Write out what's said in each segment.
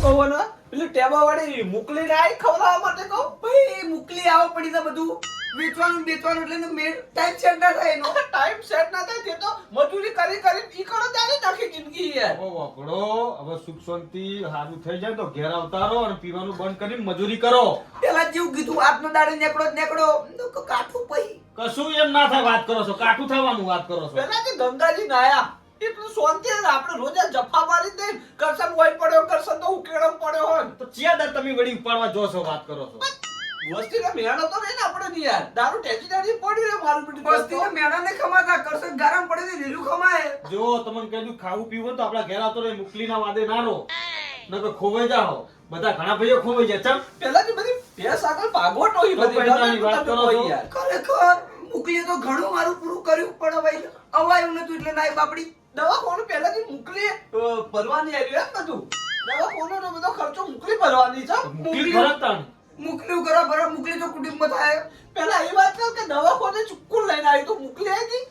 કહું ને પેલી ટેબા વાળી મુકલી નાઈ ખવડાવવા માટે કહું ભાઈ મુકલી આવો પડી તો બધું વેચવાનું બેચવાનું એટલે મેળ ટાઈમ સેટ ના થાય એનો ટાઈમ સેટ ના થાય તે તો મજૂરી કરી કરી ઈ કરો ત્યારે નાખી જિંદગી યાર ઓ વાપડો હવે સુખ શાંતિ સારું થઈ જાય તો ઘેર આવતારો અને પીવાનું બંધ કરીને મજૂરી કરો. પેલા જેવું કીધું આજનો દાડે નેકડો તો કાઠું પઈ કશું એમ ના થાય વાત કરો છો, કાઠું થવાનું વાત કરો છો. પેલા જે ગંગાજી નાયા એટલું શાંતિ આપણે રોજ જફા મારી દે કરસન વહી પડ્યો કરસન તો ઉકેડો પડ્યો હોય તો ચિયાદર તમે વળી ઉપાડવા જો છો વાત કરો છો. વસ્તીને મેળો તો નહીં ને આપણે નહીં યાર દારૂ ટેચી ટેચી પડી રે મારું બેટું વસ્તીને મેળા ને ખમાતા કરશે ગરમ પડે તો લીલું ખમાય જો તમને કીધું ખાવું પીવું તો આપડા ઘેર આવતો રે મુકલીના વાદે ના રહો નકર ખોવાઈ જાઓ. બધા ઘણા ભાઈઓ ખોવાઈ જાય. ચમ પેલા જે બધી ભેંસ આગળ ભાગવટ હોય બધી પૈસાની વાત કરો છો. યાર ખરેખર મુકલી તો ઘણું મારું પૂરું કર્યું પણ ભાઈ અવાયું નતું એટલે નાઈ બાપડી દવાખાનું પહેલાથી મોકલી ભરવાની આવી એમ બધું દવાખાનો બધો ખર્ચો મોકલી ભરવાની છે મુકલી ખરક તાણી મુકલી કરો બરાબર મુકલી તો કુટુંબમાં થાય પેલા એ વાત કર કે દવાખાને ચુક્કું લઈને આવી તો મોકલી આવી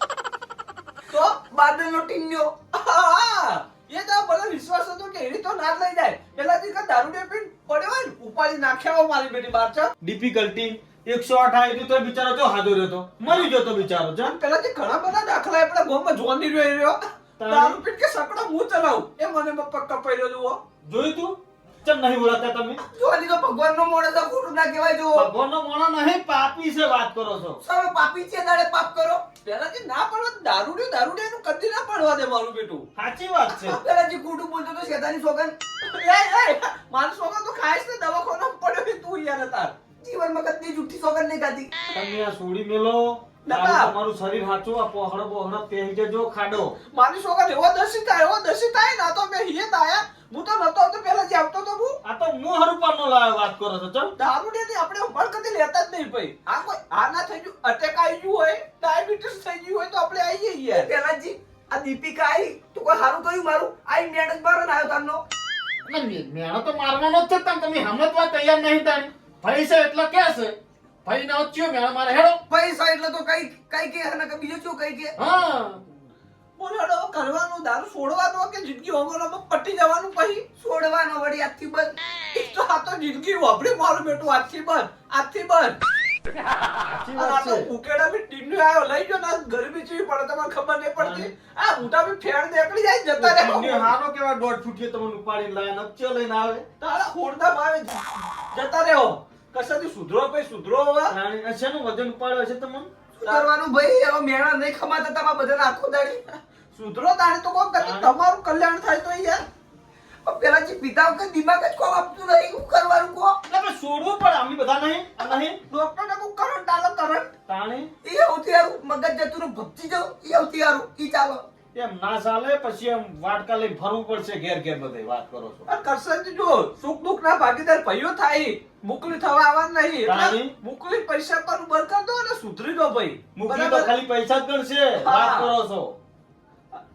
તો બાદલનો ટીન્યો હા એ તો ભલે વિશ્વાસ હતો કે એની તો ના જ લઈ જાય પેલાથી કે દારૂ ડે પીને પડ્યો હોય ને ઉપાડી નાખ્યા મારી બેટી બાર છે ડિફિકલ્ટી 108 આવી તો બિચારો જો હાજો રહ્યો તો મરી ગયો તો બિચારો. જા પેલાથી ઘણા બધા દાખલા આપણા ગામમાં જોવાની રહ્યો દારૂ પીને કે સકડો હું ચલાવું એ મને પગ કપાઈ જુઓ જોયું તું? ચમ નહીં ઓળખતા તમે? જોવાની તો ભગવાનનો મોડે તો ખોટું ના કહેવાય જો ભગવાનનો મોણો નહીં, પાપી છે વાત કરો છો. સૌ પાપી છે દાડે પાપ કરો પેલાથી ના પડવા દારૂ એનું કદી ના પડવા દે મારું બેટું સાચી વાત છે. પેલા જે ખોટું બોલતો તો શેતાની સોગન મારું છોકરો તો ખાઈશ ને દવાખાનામાં પડ્યો છે તું યાર તાર જીવનમાં કદી જુઠ્ઠી સોગન નહીં ખાધી તમે આ છોડી મેલો. ના. તમારું શરીર સાચું આ પહોળો પહોળો પહેરી જજો ખાડો. મારી છોકરો એવો દર્શિત થાય ના તો મેં હિયત આયા હું તો નતો આવતો પેલા જે આવતો તો હું આ તો હું હરુપાનો લાવ્યો વાત કરો છો. ચમ દારૂ ને આપણે ઉંમર કદી લેતા જ નહીં ભાઈ આ કોઈ આ ના થઈ ગયું અટેક આવી ગયું હોય ડાયાબિટીસ થઈ ગયું હોય તો આપણે આવીએ યાર પેલા જી આ દીપિકા આવી તું કોઈ સારું કર્યું મારું આઈ મેડમ બાર આવ્યો તારનો મેણો તો મારવાનો જ છે. તમે સમજવા તૈયાર નહીં તાણી. ભાઈ છે એટલે કે છે ભાઈ ના ચિયો મેણો મારે હેડો. પૈસા એટલે તો કઈ કે અને કે બીજો શું કઈ કે હા બોલો કરવાનું દારૂ છોડવાનું કે જિંદગી ઓમોલામાં પટી જવાનું પછી છોડવાનો વળી આજથી બંધ એક તો આ તો જિંદગી વાપરી મારું બેટું આજથી બંધ સાચી આ વાત તો છે. ઉકેડા બી ટીન્યુ આવ્યો લઈ ગયો ના ગરમી ચીવી પડે તમને ખબર નહીં પડતી આ મોટા બી ફેર નીકળી જાય જતા રહે તમને હારો કેવા 1.5 ફૂટીએ તમને ઉપાડીને લાયા નચ્ચો લઈને આવે. તારા ખોડદા આવે જતા રહો કસાથી સુધરો ભાઈ સુધરો હવે તાણી આ શેનું વજન ઉપાડ્યો છે તમને? કરવાનું ભાઈ હવે મેળા નહીં ખમાતા તમારા બધાને આખો દાડી સુધરો તાણે તો કોક કરતી તમારું કલ્યાણ થાય તો યાર પેલા જે પિતા વખત દિમાગ જ કોમ આપતું નહીં શું કરવાનું કો એટલે આપણે છોડવું પડે. અમે બધા નહીં આ નહીં ડોક્ટર ને કોક કરંટ આલો કરંટ તાણી એ સૌથી સારું મગજ જતું ને ભપતી જાવ એ સૌથી સારું ઈ ચાલો એમ ના ચાલે. પછી એમ વાટકા લઈને ફરવું પડશે ઘેર ઘેર બધે વાત કરો છો. આ કરસનજી જો સુખ દુઃખ ના ભાગીદાર ભાઈઓ થાય મુકલી થવા આવવાનું નહીં તાણી? એટલે મુકલી પૈસા પર બર કર દો અને સુધરી દો ભાઈ મુકલી તો ખાલી પૈસા જ ગણશે વાત હા. કરો છો.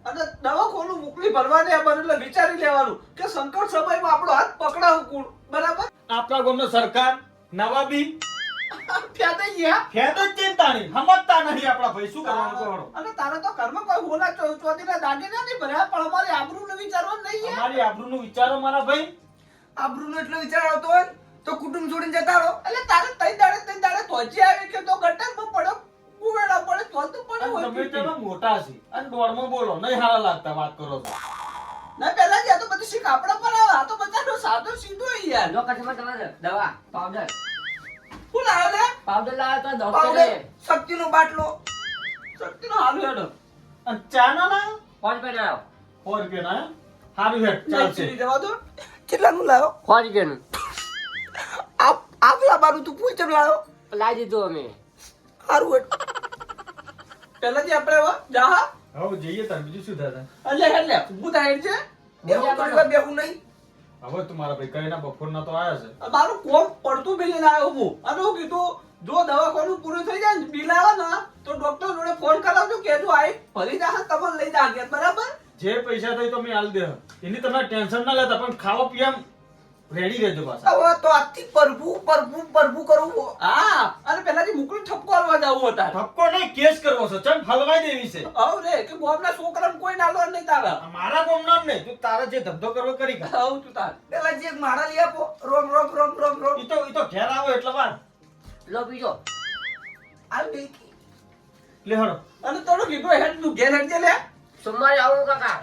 અને દવાખાનું મુકલી ભરવાની આ બને એટલે વિચારી લેવાનું કે સંકટ સમયમાં આપણો હાથ પકડાવું કોણ બરાબર આપણા ગામનો સરકાર નવાબી ફેદાઈ ગયા ફેદ જ ચિંતાણી સમજતા નહીં આપણા ભાઈ. શું કરવાનું કહો? અને તારે તો કર્મ કોઈ હોના ચોધીના દાગીના નહીં ભર્યા પણ અમારી આબરૂને વિચારવાનું નહીં યાર. અમારી આબરૂનું વિચારો મારા ભાઈ. આબરૂનો એટલો વિચાર આવતો હોય તો કુટુંબ છોડીને જતા રહો એટલે તારે તઈ દાડે તોચી આવી કે તો ગટરમાં પડ્યો કુવેડા પડે તો તો પડ્યો અને હોય તમે પીટી. તો મોટા છે અને દોડમાં બોલો નહીં હારા લાગતા વાત કરો છો. ના પેલા જ આ તો બધી શીખ આપણા પર આવે આ તો બધાનો સાદો સીધો હોય યાર લો કચમાં તમારે દવા પાવડર શું લાવે લે પાવડર લાવે તો પાવડર ડોક્ટરે શક્તિનો બાટલો શક્તિનો હાલ હેડો અને ચા ના લાયો? 5 રૂપિયા 4 રૂપિયા ના હારું હેડ ચાલશે. ચાલશે જવા દો કેટલાનું લાવ્યો 5 રૂપિયાનું આપલા બારું તું પૂછ ચમ લાવ્યો લાવી દીધું અમે સારું હેડ પેલા જે આપણે હવે જા હવે જઈએ તાર બીજું શું થાય? એટલે ઊભું થાય છે એવું થોડી વાર બેહું નહીં હવે તમારા ભાઈ કઈના બપોરના તો આયા છે. મારું કોમ પડતું બિલ લઈને આવ્યો હું અને હું કીધું જો દવાખાનું પૂરું થઈ જાય ને બિલ આવે ને તો ડોક્ટર જોડે ફોન કરાવજો કેજો આઈ ફરી જા તમને લઈ જા બરાબર જે પૈસા થાય તો મેં આલ દે. એની તમે ટેન્શન ના લેતા પણ ખાવા પીવા રેડી રહેજો પાછા. હવે તો આજથી પરભુ કરવું. હા અને પેલાથી મુકલું ઠપકો હાલવા જવું હતા ધક્કો નહીં, કેસ કરવો છે. ચમ હલવાઈ દેવી છે. હવ રે કે ગોમના છોકરાને કોઈ નાલો નહીં તારા આ મારા ગામના જ નહીં, તું તારે જે ધંધો કરવો કરી કર. હવ તું તાર પેલા જે એક માળા લઈ આપો. રોમ રોમ રોમ રોમ રોમ. ઈ તો ઘેર આવો એટલે વાર. લો બીજો આ બેકી. લે હળો. અને તોડો કીધું હેડ તું ઘેર હેડ લે સોમવારે આવું કાકા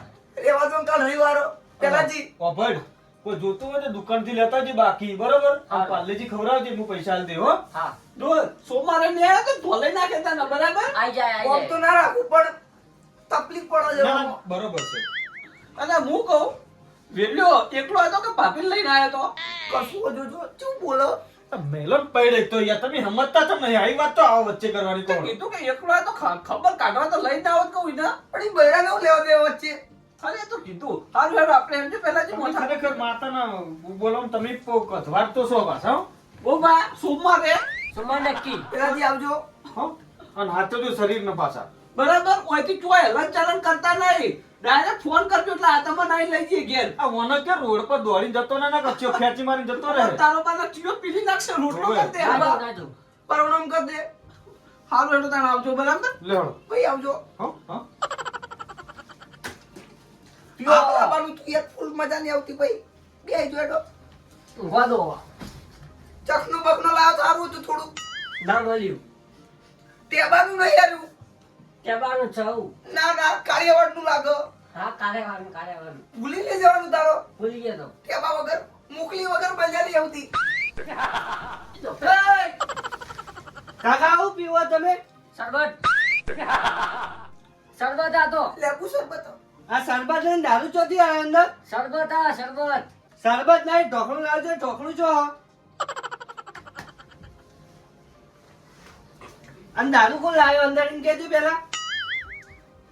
રેવા દો કાલ રવિવારો. પેલાજી ઓભળ, કોઈ જોતું હોય તો દુકાનથી લેતા આવજે બાકી, બરોબર? આ હા. પાર્લેજી ખવડાવજે, હું પૈસા આલ દે, હો. હા જો સોમવારે ને આવ્યો તો ધોલે નાખે તને બરાબર આઈ જાય કોમ તો ના રાખવું પણ તકલીફ પડે ના, છે. ના, બરોબર છે. અને હું કહું વેલ્યો એકલો હતો કે ભાભીને લઈને આવ્યો તો કશું જોજો શું બોલો. આ મેલોન પૈડે તો યાર, તમે સમજતા તો નહીં. આવી વાત તો આવો વચ્ચે કરવાની તો કોણ? કીધું કે એકલો હતો ખબર કાઢવા તો લઈને આવત કહું ને પણ એ બૈરા નો લેવા દેવા વચ્ચે. અરે તો કીધું સારું હેડો આપણે એમ પેલા જે તમે મોટા ખરેખર માતાના બોલો તમે કથવાર તો છો પાછા, હો? ઓ બા સોમવારે સોમવાર નક્કી પેલાજી આવજો. હો? અને હાથો જો શરીર ન પાછા. બરાબર ઓયથી ચોય હલન ચલન કરતા નહીં ડાયરેક્ટ ફોન કરજો એટલે આ તમે નહીં લઈ જઈએ ઘેર આ વનો કે રોડ પર દોડીને જતો ને ના કચ્યો ખેંચી મારીને જતો રહે. તારો બાના ચીયો પીલી નાખશે રોટલો ઓવે. કરી દે ના હા. જો, ના જો. પરણામ કર દે. હારું હેડો તાણ આવજો બરાબર લે હળો. ભાઈ આવજો. હો? હો? આ બાનું તું એક ફૂલ મજા નહીં આવતી ભાઈ. બે આઈ જો હેડો. ઊંઘવા દો ચખનો બખનો લાવો તો સારું હતું થોડું. ના મળ્યું ટેબાનું નહીં આવ્યું. કેવાનું છઉ ના ના કાર્યવાળનું લાગો. હા કારેવાનું ભૂલી લઈ જવાનું તારો. ભૂલી ગયો તો ટેબા વગર મોકલી વગર મજા નહીં આવતી. કાકા આવું પીવો તમે શરબત શરબત આ તો લેબુ શરબત. આ શરબત ને દારૂ ચોથી આવે અંદર શરબત આ શરબત શરબત નહીં ઢોકળું લાવજો ઢોકળું છો અને દારૂ કોણ લાવ્યો અંદર એમ કેજો પેલા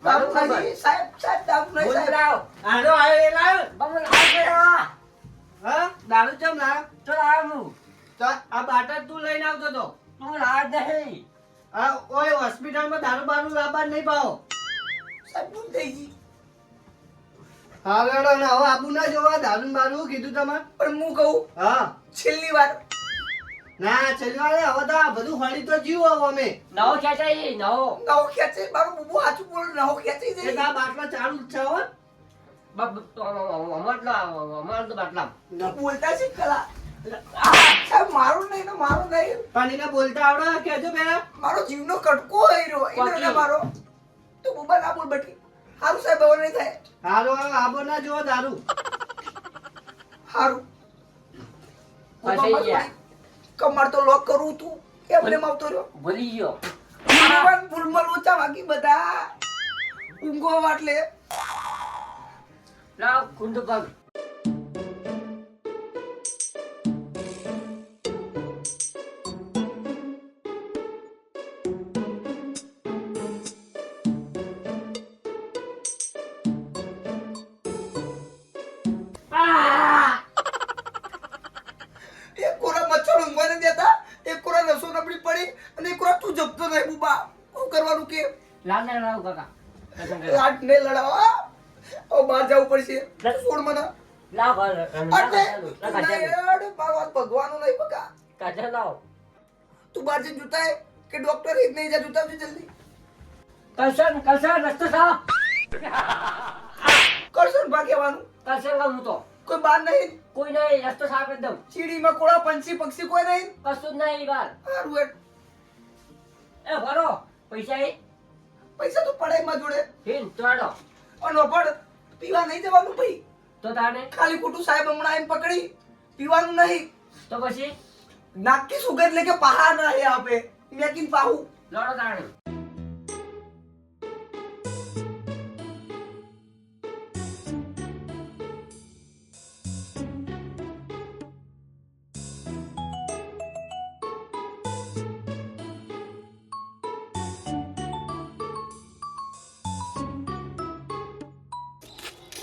દારૂ નહીં સાહેબ સાહેબ દારૂ નહીં સાહેબ. લાવ આનો આવ્યો એ લાવ્યો બમણ આ હા દારૂ ચમ લાવ્યો તો લાવ હું તો આ બાટર તું લઈને આવતો તો તું લાવ નહીં આ ઓય હોસ્પિટલમાં દારૂ બારૂ લાવવા નહીં પાવો સાહેબ ભૂલ થઈ ગઈ. હા મેડમ ને હવે આબુ ના જોવા દારૂ ને બારૂ કીધું તમારે પણ હું કહું હા છેલ્લી વાર ના ચલવાડે હવે તો આ બધું હળી તો જીવો હવે અમે નવો ખેંચાઈ નવો નવો ખેંચે મારું બબુ સાચું બોલ નવો ખેંચી એ જાય. તો આ બાટલો ચાલુ જ છે હો અમાર તો બાટલા તું બોલતા શીખ કલા. સાહેબ મારું નહીં ને મારું નહીં. પણ એને બોલતા આવડે કેજો પેલા મારો જીવનો કટકો હોય રહ્યો એટલે બાકી. મારો તું બુબા ના બોલ બટી. સારું સાહેબ હવે નહીં થાય. હારો આબો ના જોવો દારૂ સારું ફસાઈ ગયા. કમર તો લોક કરું તું એમને આવતો રહ્યો. ભૂલી ગયો ભગવાન ભૂલમાં લોચા વાગી બધા ઊંઘો વાટલે. લાવ કુંડ પગ એક કોરા મચ્છર ઊંઘવા નથી દેતા, એક કોરા રસો નબળી પડી અને એક કોરા તું જપતો નહીં બુબા. શું કરવાનું કે લાવ ને લાવ કાકા લાટ ને લડાવા હવે બહાર જવું પડશે. છોડ મને લાવ અરે ભગવાન નહીં બકા. કાચા લાવ તું બહાર જઈને જોતા હે કે ડોક્ટર એક નહીં જા જોતા આવજે જલ્દી. કલશન રસ્તો સાફ કરશો ને બા કહેવાનું. કલશન હું તો કોઈ બહાર નહીં. કોઈ નહીં રસ્તો સાફ એકદમ ચીડીમાં કોળા પંછી પક્ષી કોઈ નહીં. કશું જ નહીં બાર સારું હેડ. એ ભરો પૈસા એ પૈસા તો પડે એમાં જોડે. હિન ચોડો પણ પણ પીવા નહીં જવાનું ભાઈ. તો તાને ખાલી ખોટું સાહેબ હમણાં એમ પકડી પીવાનું નહીં. તો પછી નાકી સુગર એટલે કે પહા ના હે આપે મેકિન પાહુ. લડો તાણે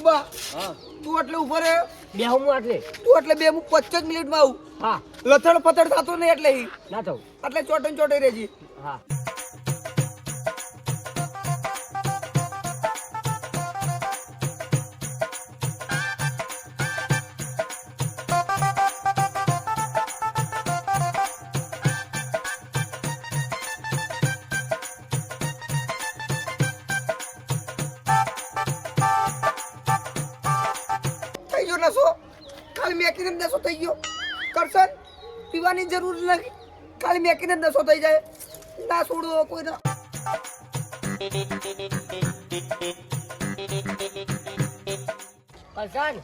બા હા તું એટલે ઉભો રહે. બે હું આટલે તું એટલે બે હું 25 મિનિટમાં આવું. હા લથડ પથડ થતો નહીં એટલે ઈ. ના થવું એટલે ચોટન ચોટે રહેજી. હા મેકીને નશો થઈ ગયો કરશન પીવાની જરૂર નથી ખાલી મેકીને નશો થઈ જાય ના છોડો કોઈ ના કરશન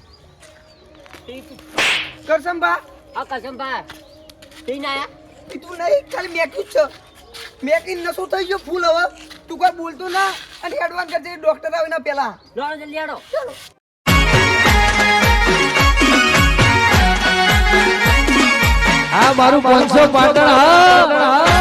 કરશન બા આ કરશન બા પી ના આયા પીતું નહીં ખાલી મેક્યું જ છે મેકીને નશો થઈ ગયો ફૂલ હવે તું કોઈ બોલતો ના અને એડવાન્સ કરજે ડોક્ટર આવીને પેલા લોડો જલ્દી આડો આ મારું 500 પાટણ હા